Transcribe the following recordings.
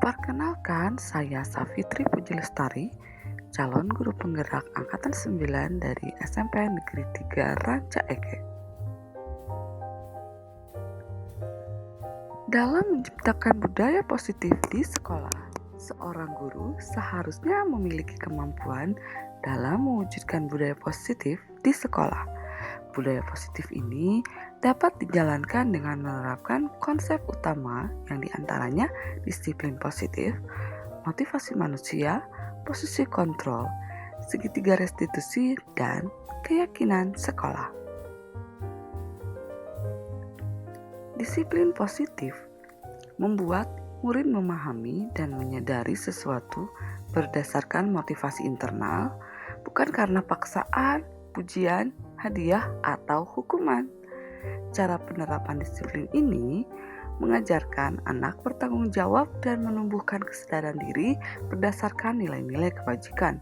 Perkenalkan, saya Safitri Puji Lestari, calon guru penggerak Angkatan 9 dari SMP Negeri 3 Ranca Eke. Dalam menciptakan budaya positif di sekolah, seorang guru seharusnya memiliki kemampuan dalam mewujudkan budaya positif di sekolah. Budaya positif ini dapat dijalankan dengan menerapkan konsep utama yang diantaranya disiplin positif, motivasi manusia, posisi kontrol, segitiga restitusi, dan keyakinan sekolah. Disiplin positif membuat murid memahami dan menyadari sesuatu berdasarkan motivasi internal, bukan karena paksaan, pujian, hadiah, atau hukuman. Cara penerapan disiplin ini mengajarkan anak bertanggung jawab dan menumbuhkan kesadaran diri berdasarkan nilai-nilai kebajikan,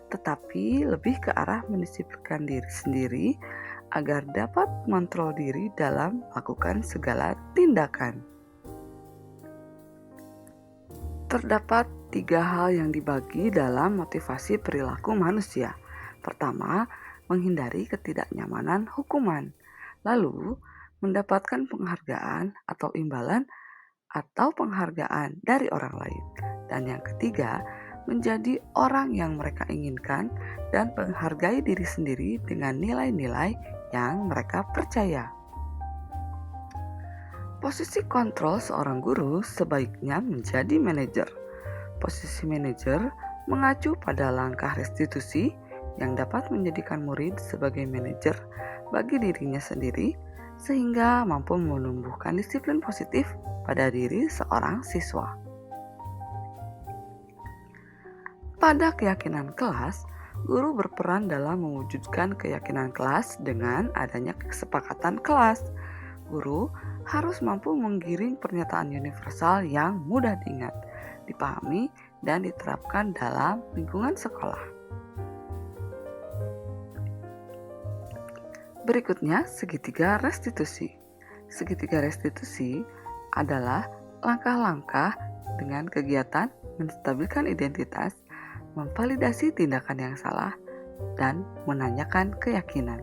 tetapi lebih ke arah mendisiplinkan diri sendiri agar dapat mengontrol diri dalam melakukan segala tindakan. Terdapat 3 hal yang dibagi dalam motivasi perilaku manusia. Pertama, menghindari ketidaknyamanan hukuman. Lalu, mendapatkan penghargaan atau imbalan atau penghargaan dari orang lain. Dan yang ketiga, menjadi orang yang mereka inginkan dan menghargai diri sendiri dengan nilai-nilai yang mereka percaya. Posisi kontrol seorang guru sebaiknya menjadi manajer. Posisi manajer mengacu pada langkah restitusi yang dapat menjadikan murid sebagai manajer bagi dirinya sendiri sehingga mampu menumbuhkan disiplin positif pada diri seorang siswa. Pada keyakinan kelas, guru berperan dalam mewujudkan keyakinan kelas dengan adanya kesepakatan kelas. Guru harus mampu menggiring pernyataan universal yang mudah diingat, dipahami, dan diterapkan dalam lingkungan sekolah. Berikutnya, segitiga restitusi. Segitiga restitusi adalah langkah-langkah dengan kegiatan menstabilkan identitas, memvalidasi tindakan yang salah, dan menanyakan keyakinan.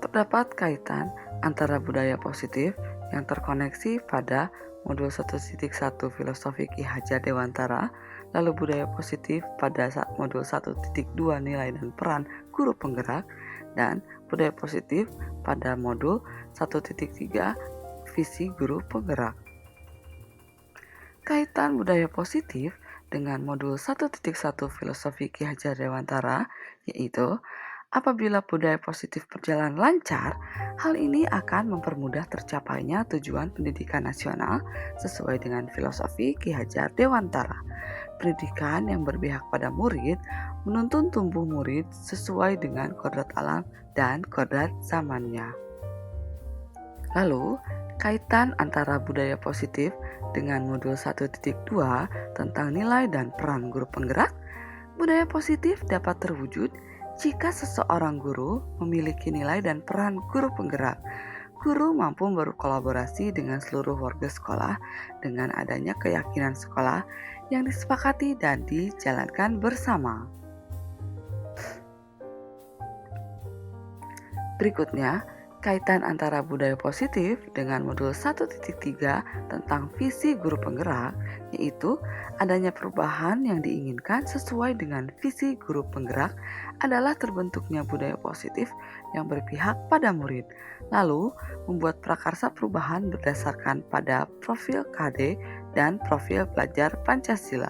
Terdapat kaitan antara budaya positif yang terkoneksi pada modul 1.1 filosofi Ki Hajar Dewantara, lalu budaya positif pada modul 1.2 nilai dan peran guru penggerak, dan budaya positif pada modul 1.3 visi guru penggerak. Kaitan budaya positif dengan modul 1.1 filosofi Ki Hajar Dewantara yaitu apabila budaya positif berjalan lancar, hal ini akan mempermudah tercapainya tujuan pendidikan nasional sesuai dengan filosofi Ki Hajar Dewantara. Pendidikan yang berpihak pada murid menuntun tumbuh murid sesuai dengan kodrat alam dan kodrat zamannya. Lalu, kaitan antara budaya positif dengan modul 1.2 tentang nilai dan peran guru penggerak. Budaya positif dapat terwujud jika seseorang guru memiliki nilai dan peran guru penggerak. Guru mampu berkolaborasi dengan seluruh warga sekolah dengan adanya keyakinan sekolah yang disepakati dan dijalankan bersama. Berikutnya, kaitan antara budaya positif dengan modul 1.3 tentang visi guru penggerak, yaitu adanya perubahan yang diinginkan sesuai dengan visi guru penggerak adalah terbentuknya budaya positif yang berpihak pada murid, lalu membuat prakarsa perubahan berdasarkan pada profil KD dan profil pelajar Pancasila.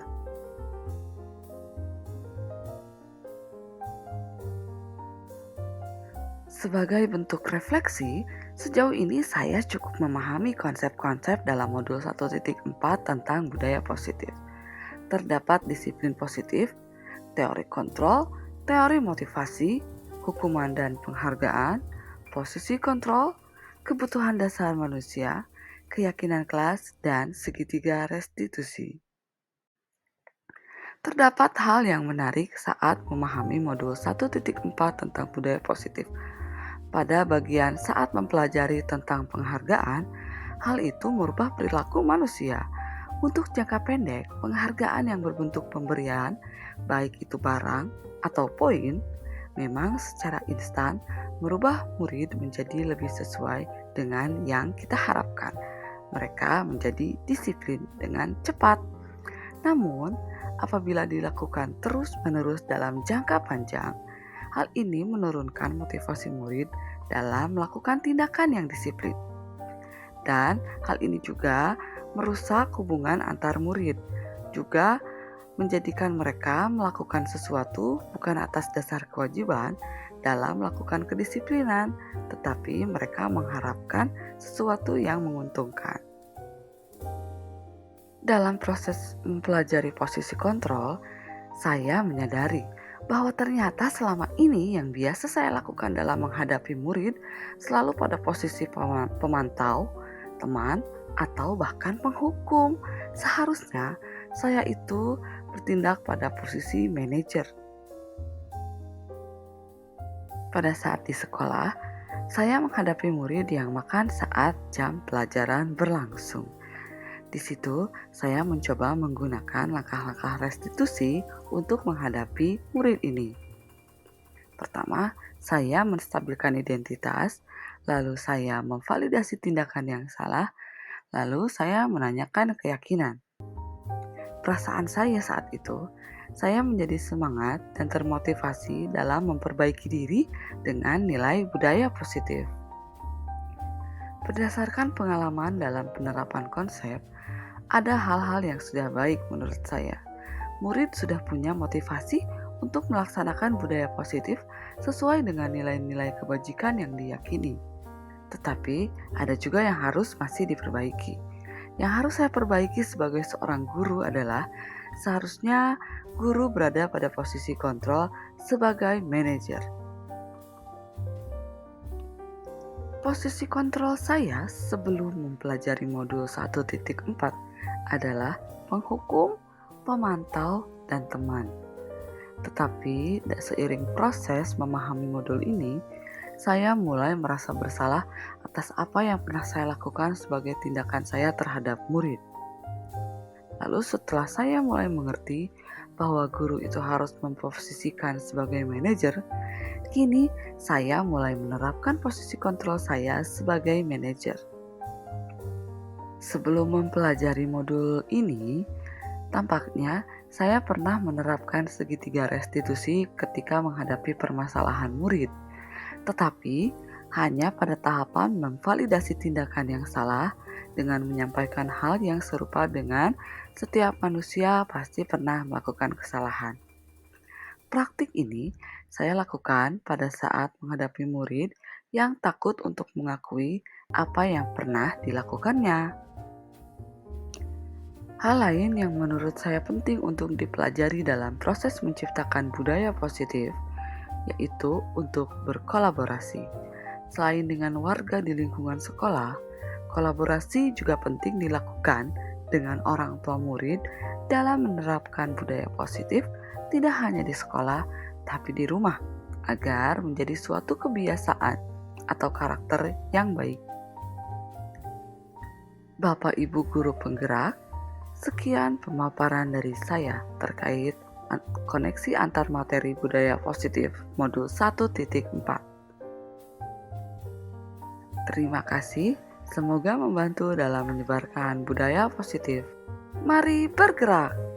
Sebagai bentuk refleksi, sejauh ini saya cukup memahami konsep-konsep dalam modul 1.4 tentang budaya positif. Terdapat disiplin positif, teori kontrol, teori motivasi, hukuman dan penghargaan, posisi kontrol, kebutuhan dasar manusia, keyakinan kelas, dan segitiga restitusi. Terdapat hal yang menarik saat memahami modul 1.4 tentang budaya positif. Pada bagian saat mempelajari tentang penghargaan, Hal itu merubah perilaku manusia. Untuk jangka pendek, penghargaan yang berbentuk pemberian, baik itu barang atau poin, memang secara instan merubah murid menjadi lebih sesuai dengan yang kita harapkan. Mereka menjadi disiplin dengan cepat. Namun, apabila dilakukan terus-menerus dalam jangka panjang, hal ini menurunkan motivasi murid dalam melakukan tindakan yang disiplin. Dan hal ini juga merusak hubungan antar murid, juga menjadikan mereka melakukan sesuatu bukan atas dasar kewajiban dalam melakukan kedisiplinan, tetapi mereka mengharapkan sesuatu yang menguntungkan. Dalam proses mempelajari posisi kontrol, saya menyadari bahwa ternyata selama ini yang biasa saya lakukan dalam menghadapi murid selalu pada posisi pemantau, teman, atau bahkan penghukum. Seharusnya saya itu bertindak pada posisi manajer. Pada saat di sekolah, saya menghadapi murid yang makan saat jam pelajaran berlangsung. Di situ, saya mencoba menggunakan langkah-langkah restitusi untuk menghadapi murid ini. Pertama, saya menstabilkan identitas, lalu saya memvalidasi tindakan yang salah, lalu saya menanyakan keyakinan. Perasaan saya saat itu, saya menjadi semangat dan termotivasi dalam memperbaiki diri dengan nilai budaya positif. Berdasarkan pengalaman dalam penerapan konsep, ada hal-hal yang sudah baik menurut saya. Murid sudah punya motivasi untuk melaksanakan budaya positif sesuai dengan nilai-nilai kebajikan yang diyakini. Tetapi ada juga yang harus masih diperbaiki. Yang harus saya perbaiki sebagai seorang guru adalah seharusnya guru berada pada posisi kontrol sebagai manajer. Posisi kontrol saya sebelum mempelajari modul 1.4 adalah penghukum, pemantau, dan teman. Tetapi seiring proses memahami modul ini, saya mulai merasa bersalah atas apa yang pernah saya lakukan sebagai tindakan saya terhadap murid. Lalu setelah saya mulai mengerti bahwa guru itu harus memposisikan sebagai manajer, kini saya mulai menerapkan posisi kontrol saya sebagai manajer. Sebelum mempelajari modul ini, tampaknya saya pernah menerapkan segitiga restitusi ketika menghadapi permasalahan murid. Tetapi hanya pada tahapan memvalidasi tindakan yang salah dengan menyampaikan hal yang serupa dengan setiap manusia pasti pernah melakukan kesalahan. Praktik ini saya lakukan pada saat menghadapi murid yang takut untuk mengakui apa yang pernah dilakukannya. Hal lain yang menurut saya penting untuk dipelajari dalam proses menciptakan budaya positif, yaitu untuk berkolaborasi. Selain dengan warga di lingkungan sekolah, kolaborasi juga penting dilakukan dengan orang tua murid dalam menerapkan budaya positif tidak hanya di sekolah, tapi di rumah, agar menjadi suatu kebiasaan atau karakter yang baik. Bapak Ibu guru penggerak, sekian pemaparan dari saya terkait koneksi antar materi budaya positif modul 1.4. Terima kasih, semoga membantu dalam menyebarkan budaya positif. Mari bergerak!